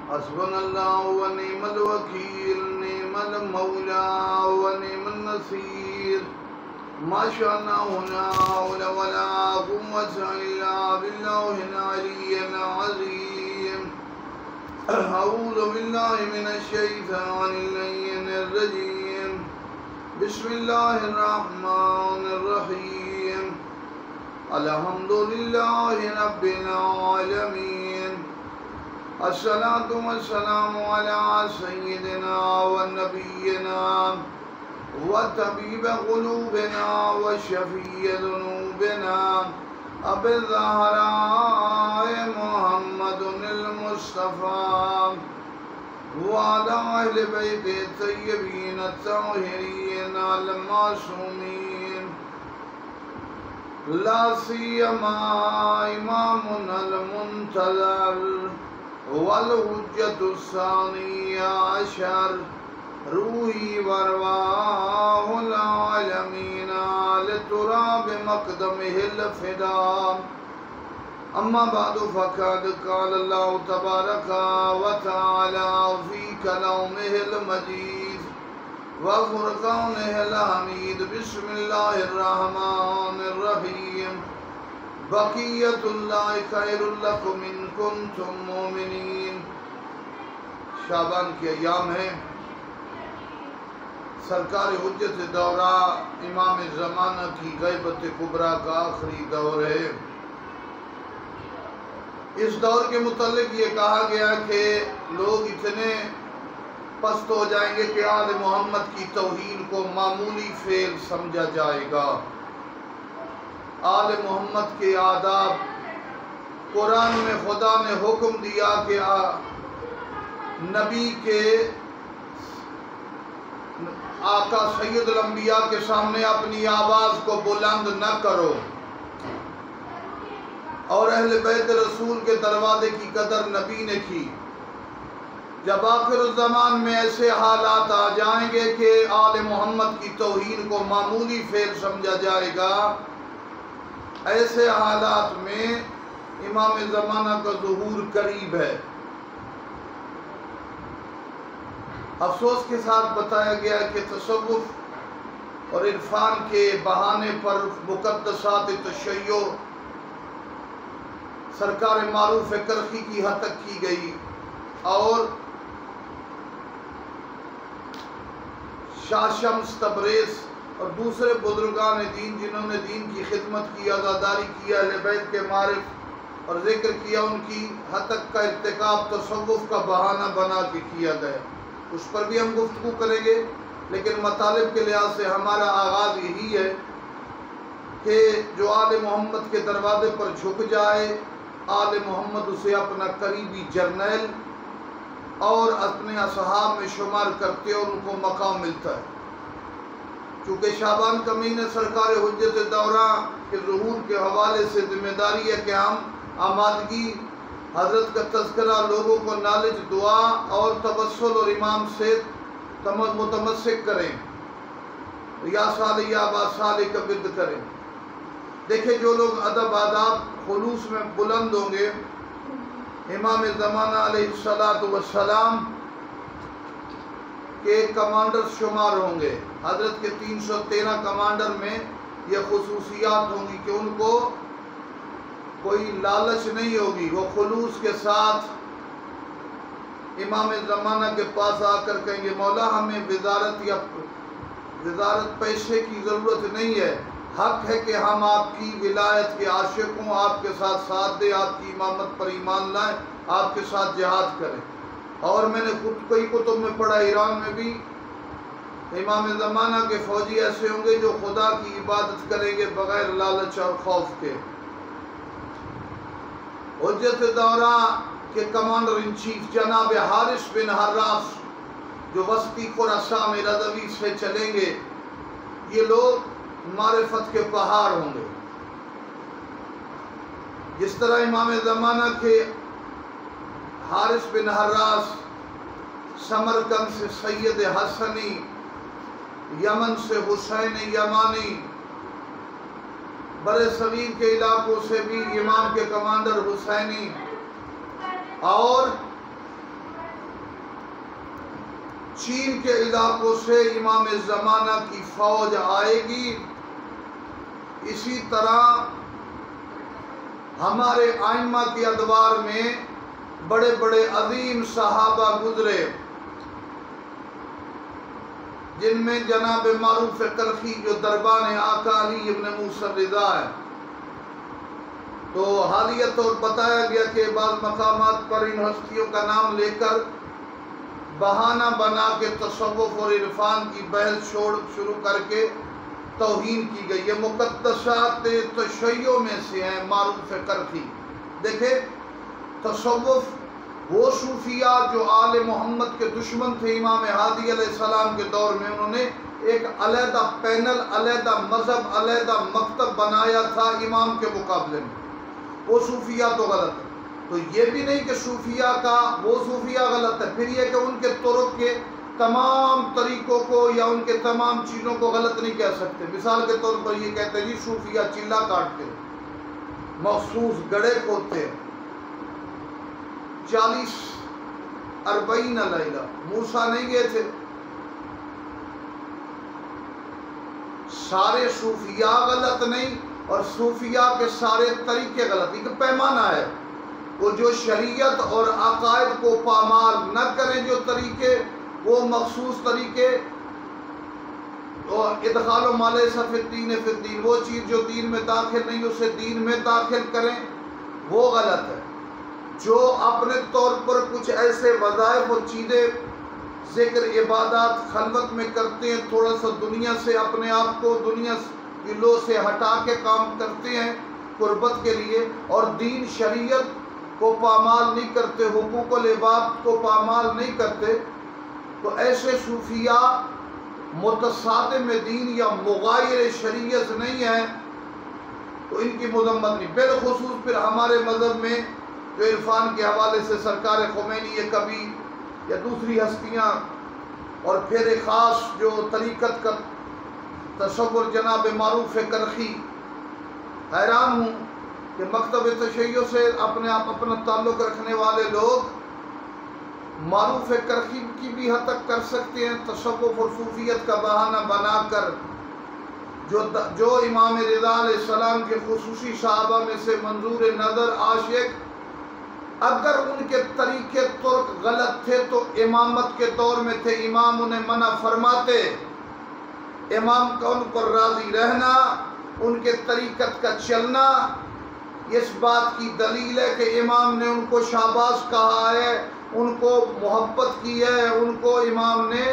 حسبنا اللہ ونعم الوکیل نعم المولا ونعم النصیر ما شاء لا حول ولا قوة الا باللہ العلی العظیم اعوذ باللہ من الشیطان اللعین الرجیم بسم اللہ الرحمن الرحیم الحمدللہ رب العالمین الصلاة والسلام على سيدنا ونبينا وطبيب قلوبنا وشفيع ذنوبنا أبي الزهراء محمد المصطفى وعلى أهل بيت الطيبين الطاهرين المعصومين لا سيما إمامنا المنتظر والحجة الثانية عشر روحي وارواح العالمين لتراب مقدمه الفداء أما بعد فقد قال الله تبارك وتعالى في كلامه المجيد وفرقانه الحميد بسم الله الرحمن الرحيم بقیت اللہ خیر لکم ان کنتم مومنین۔ شعبان کے ایام ہیں، سرکار حجت دورہ امام زمانہ کی غیبت کبریٰ کا آخری دور ہے۔ اس دور کے متعلق یہ کہا گیا کہ لوگ اتنے پست ہو جائیں گے کہ آل محمد کی توہین کو معمولی فعل سمجھا جائے گا۔ آل محمد کے آداب، قرآن میں خدا نے حکم دیا کہ نبی کے آقا سید الانبیاء کے سامنے اپنی آواز کو بلند نہ کرو، اور اہل بیت رسول کے دروازے کی قدر نبی نے کی۔ جب آخر الزمان میں ایسے حالات آ جائیں گے کہ آل محمد کی توہین کو معمولی فعل سمجھا جائے گا، ایسے حالات میں امام زمانہ کا ظہور قریب ہے۔ افسوس کے ساتھ بتایا گیا کہ تصوف اور عرفان کے بہانے پر مقدسات تشیع سرکار معروف کرخی کی حد تک کی گئی، اور شاہ شمس تبریز اور دوسرے بزرگان دین جنہوں نے دین کی خدمت کی، عزاداری کیا، اہل بیت کے معرف اور ذکر کیا، ان کی حد تک کا ارتکاب تصوف کا بہانہ بنا کے کیا گیا۔ اس پر بھی ہم گفتگو کریں گے، لیکن مطالب کے لحاظ سے ہمارا آغاز یہی ہے کہ جو آل محمد کے دروازے پر جھک جائے، آل محمد اسے اپنا قریبی جرنیل اور اپنے اصحاب میں شمار کرتے اور ان کو مقام ملتا ہے۔ چونکہ شعبان کا مہینہ سرکار حجت دورہ کے ظہور کے حوالے سے ذمہ داری ہے کہ ہم آمادگی حضرت کا تذکرہ، لوگوں کو نالج، دعا اور توسل اور امام سے متمسک کریں، یا صالح یا با صالح کا ورد کریں۔ دیکھیں جو لوگ ادب آداب خلوص میں بلند ہوں گے، امام زمانہ علیہ السلام کے کمانڈر شمار ہوں گے۔ حضرت کے 313 کمانڈر میں یہ خصوصیات ہوں گی کہ ان کو کوئی لالچ نہیں ہوگی، وہ خلوص کے ساتھ امام زمانہ کے پاس آ کر کہیں گے مولا ہمیں وزارت پیسے کی ضرورت نہیں ہے، حق ہے کہ ہم آپ کی ولایت کے عاشق ہوں، آپ کے ساتھ ساتھ دیں، آپ کی امامت پر ایمان لائیں، آپ کے ساتھ جہاد کریں۔ اور میں نے خود کئی کتب میں پڑھا، ایران میں بھی امام زمانہ کے فوجی ایسے ہوں گے جو خدا کی عبادت کریں گے بغیر لالچ اور خوف کے۔ حجت دورہ کے کمانڈر ان چیف جناب حارث بن حراس جو وسطی خراسان میں رضوی سے چلیں گے، یہ لوگ معرفت کے پہاڑ ہوں گے۔ جس طرح امام زمانہ کے حارث بن حراس سمرقند سے سید حسنی، یمن سے حسین یمانی، بر صغیر کے علاقوں سے بھی امام کے کمانڈر حسینی، اور چین کے علاقوں سے امام زمانہ کی فوج آئے گی۔ اسی طرح ہمارے ائمہ کے ادوار میں بڑے بڑے عظیم صحابہ گزرے، جن میں جناب معروف کرخی جو دربان آقا علی ابن موسیٰ رضا ہے۔ تو حالیہ طور بتایا گیا کہ بعض مقامات پر ان ہستیوں کا نام لے کر بہانہ بنا کے تصوف اور عرفان کی بحث شروع کر کے توہین کی گئی۔ یہ مقدسات تشیع میں سے ہیں معروف کرخی۔ دیکھیں، تصوف وہ صوفیاء جو آل محمد کے دشمن تھے امام ہادی علیہ السلام کے دور میں، انہوں نے ایک علیحدہ پینل، علیحدہ مذہب، علیحدہ مکتب بنایا تھا امام کے مقابلے میں۔ وہ صوفیاء تو غلط ہے۔ تو یہ بھی نہیں کہ صوفیاء کا وہ صوفیاء غلط ہے، پھر یہ کہ ان کے طرق کے تمام طریقوں کو یا ان کے تمام چیزوں کو غلط نہیں کہہ سکتے۔ مثال کے طور پر یہ کہتے ہیں جی صوفیاء چلہ کاٹتے، مخصوص گڑھے کھودتے، 40-40 لیلہ موسیٰ نہیں گئے تھے۔ سارے صوفیاء غلط نہیں اور صوفیاء کے سارے طریقے غلط، ایک پیمانہ ہے۔ وہ جو شریعت اور عقائد کو پامال نہ کریں، جو طریقے وہ مخصوص طریقے، ادخال و ما لیس فی الدین فی الدین، وہ چیز جو دین میں داخل نہیں اسے دین میں داخل کریں، وہ غلط ہے۔ جو اپنے طور پر کچھ ایسے وظائف اور چیزیں ذکر عبادات خلوت میں کرتے ہیں، تھوڑا سا دنیا سے اپنے آپ کو دنیا کی لو سے ہٹا کے کام کرتے ہیں قربت کے لیے، اور دین شریعت کو پامال نہیں کرتے، حقوق العباد کو پامال نہیں کرتے، تو ایسے صوفیاء متصادم دین یا مغایر شریعت نہیں ہیں، تو ان کی مذمت نہیں۔ بالخصوص پھر ہمارے مذہب میں جو عرفان کے حوالے سے سرکار خمینی کبھی یا دوسری ہستیاں، اور پھر ایک خاص جو طریقت کا تصور جناب معروف کرخی، حیران ہوں کہ مکتب تشیع سے اپنا تعلق رکھنے والے لوگ معروف کرخی کی بھی حد تک کر سکتے ہیں تصوف اور صوفیت کا بہانہ بنا کر، جو امام رضا علیہ السلام کے خصوصی صحابہ میں سے منظور نظر عاشق، اگر ان کے طریقے طرق غلط تھے تو امامت کے دور میں تھے، امام انہیں منع فرماتے، امام کا ان پر راضی رہنا، ان کے طریقت کا چلنا، اس بات کی دلیل ہے کہ امام نے ان کو شاباش کہا ہے، ان کو محبت کی ہے، ان کو امام نے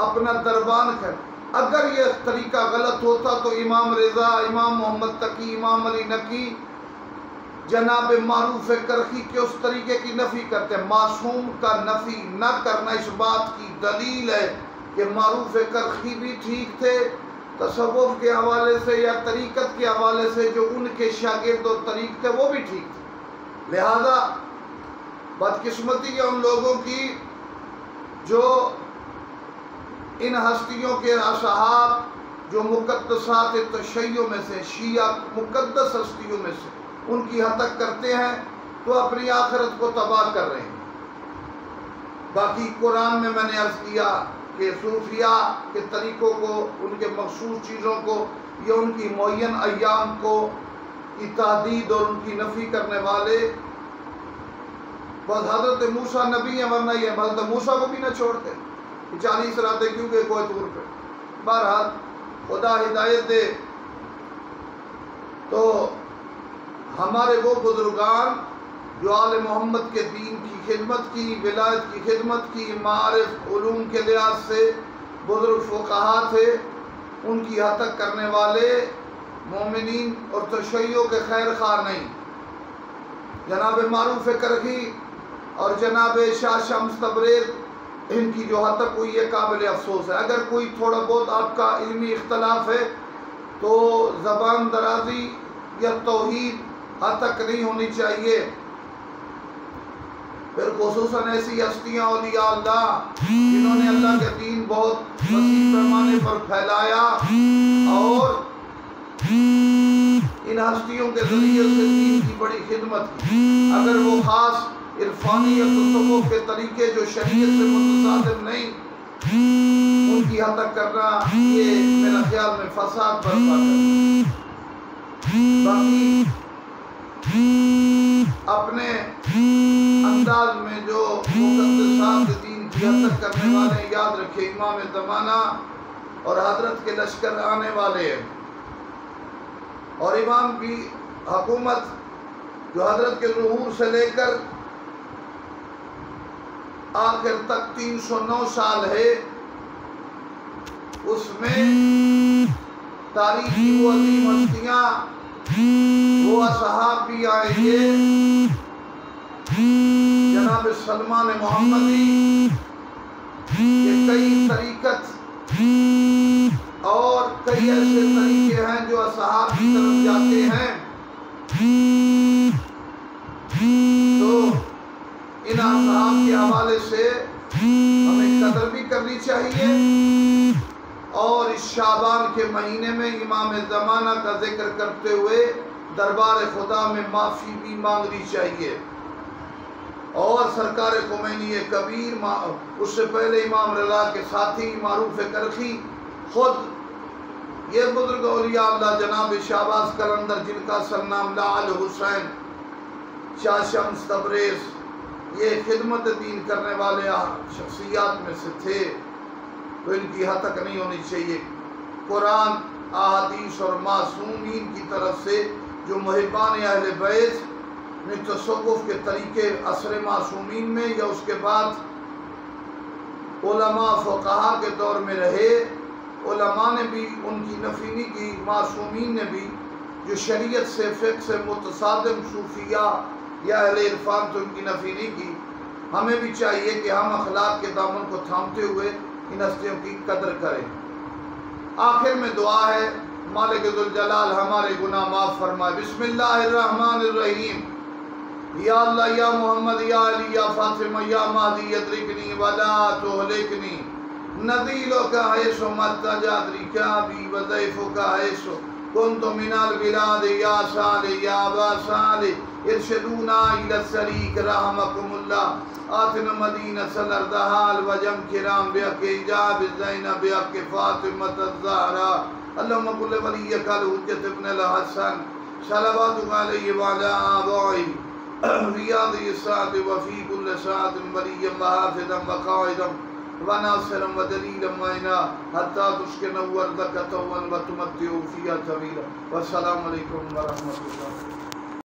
اپنا دربان کر۔ اگر یہ طریقہ غلط ہوتا تو امام رضا، امام محمد تقی، امام علی نقی جناب معروف کرخی کے اس طریقے کی نفی کرتے ہیں۔ معصوم کا نفی نہ کرنا اس بات کی دلیل ہے کہ معروف کرخی بھی ٹھیک تھے تصوف کے حوالے سے یا طریقت کے حوالے سے، جو ان کے شاگرد اور طریق تھے وہ بھی ٹھیک تھے۔ لہذا بدقسمتی ہے ان لوگوں کی جو ان ہستیوں کے اصحاب جو مقدسات تشیع میں سے، شیعہ مقدس ہستیوں میں سے، ان کی حد تک کرتے ہیں تو اپنی آخرت کو تباہ کر رہے ہیں۔ باقی قرآن میں نے عرض کیا کہ صوفیاء کے طریقوں کو، ان کے مخصوص چیزوں کو یا ان کی معین ایام کو کی تحدید اور ان کی نفی کرنے والے بس حضرت موسیٰ نبی ہیں، ورنہ یہ حضرت موسیٰ کو بھی نہ چھوڑتے، 40 راتیں کیوں گئے کوہ طور پہ۔ بہرحال خدا ہدایت دے۔ تو ہمارے وہ بزرگان جو آل محمد کے دین کی خدمت کی، ولایت کی خدمت کی، معارف علوم کے لحاظ سے بزرگ فقہا تھے، ان کی حد تک کرنے والے مومنین اور تشیع کے خیر خواہ نہیں۔ جناب معروف کرخی اور جناب شاہ شمس تبریز، ان کی جو حد تک ہوئی یہ قابل افسوس ہے۔ اگر کوئی تھوڑا بہت آپ کا علمی اختلاف ہے تو زبان درازی یا توحید حد تک نہیں ہونی چاہیے۔ پھر خصوصاً ایسی ہستیاں اولیاء اللہ جنہوں نے اللہ کے دین بہت وسیع پیمانے پر پھیلایا اور ان ہستیوں کے ذریعے سے دین کی بڑی خدمت کی، اگر وہ خاص عرفانی یا تصوف کے طریقے جو شریعت سے متصادم نہیں ان کی ہتک کرنا یہ میرا خیال میں فساد برپا کرنا۔ باقی اپنے انداز میں جو مقدسات دین کی ہتک کرنے والے یاد رکھے امام زمانہ اور حضرت کے لشکر آنے والے ہیں، اور امام کی حکومت جو حضرت کے ظہور سے لے کر آخر تک 309 سال ہے، اس میں تاریخی وہ عظیم ہستیاں، وہ اصحاب بھی آئیں گے، جناب سلمان محمدی کے کئی طریقت اور کئی ایسے طریقے ہیں جو اصحاب کی طرف جاتے ہیں، تو ان اصحاب کے حوالے سے ہمیں قدر بھی کرنی چاہیے، اور اس شعبان کے مہینے میں امام زمانہ کا ذکر کرتے ہوئے دربار خدا میں معافی بھی مانگنی چاہیے، اور سرکار خمینی کبیر اس سے پہلے امام رضا کے ساتھی معروف کرخی خود یہ بزرگ اولیاء اللہ جناب شہباز قلندر جن کا سرنام لعل حسین شاہ شمس تبریز یہ خدمت دین کرنے والے شخصیات میں سے تھے، تو ان کی ہتک نہیں ہونی چاہیے۔ قرآن، احادیث اور معصومین کی طرف سے جو محبان اہل بیت نے تصوف کے طریقے عصر معصومین میں یا اس کے بعد علماء فقہا کے دور میں رہے، علماء نے بھی ان کی نفی نہیں کی، معصومین نے بھی، جو شریعت سے فقہ سے متصادم صوفیہ یا اہل عرفان تو ان کی نفی نہیں کی۔ ہمیں بھی چاہیے کہ ہم اخلاق کے دامن کو تھامتے ہوئے ان ہستیوں کی قدر کریں۔ آخر میں دعا ہے، مالک ذوالجلال ہمارے گناہ معاف فرمائے۔ بسم اللہ الرحمن الرحیم۔ یا اللہ یا محمد یا علی یا فاطمہ یا مہدی ادرکنی ولا تہلکنی، نذیلو کا حیثو متجادری کیا بھی وضیفو کا حیثو کنت من البلاد یا صالح یا ابا صالح ارشدونا الى السریک رحمکم اللہ آتنا مدینہ سلردہال وجم کرام بیاک ایجاب زینب بیاک فاطمت الزہرہ اللہم کل ولیک الحجت ابن الحسن صلواتک علیہ وعلا آبائی ریاضی الساعت وفی کل ساعت ولیا وحافظا وقائدا وناصرا ودلیلا معنا حتی تسکنوا ارضک طوعا وتمتعوا فیہا طویلا۔ والسلام علیکم ورحمۃ اللہ۔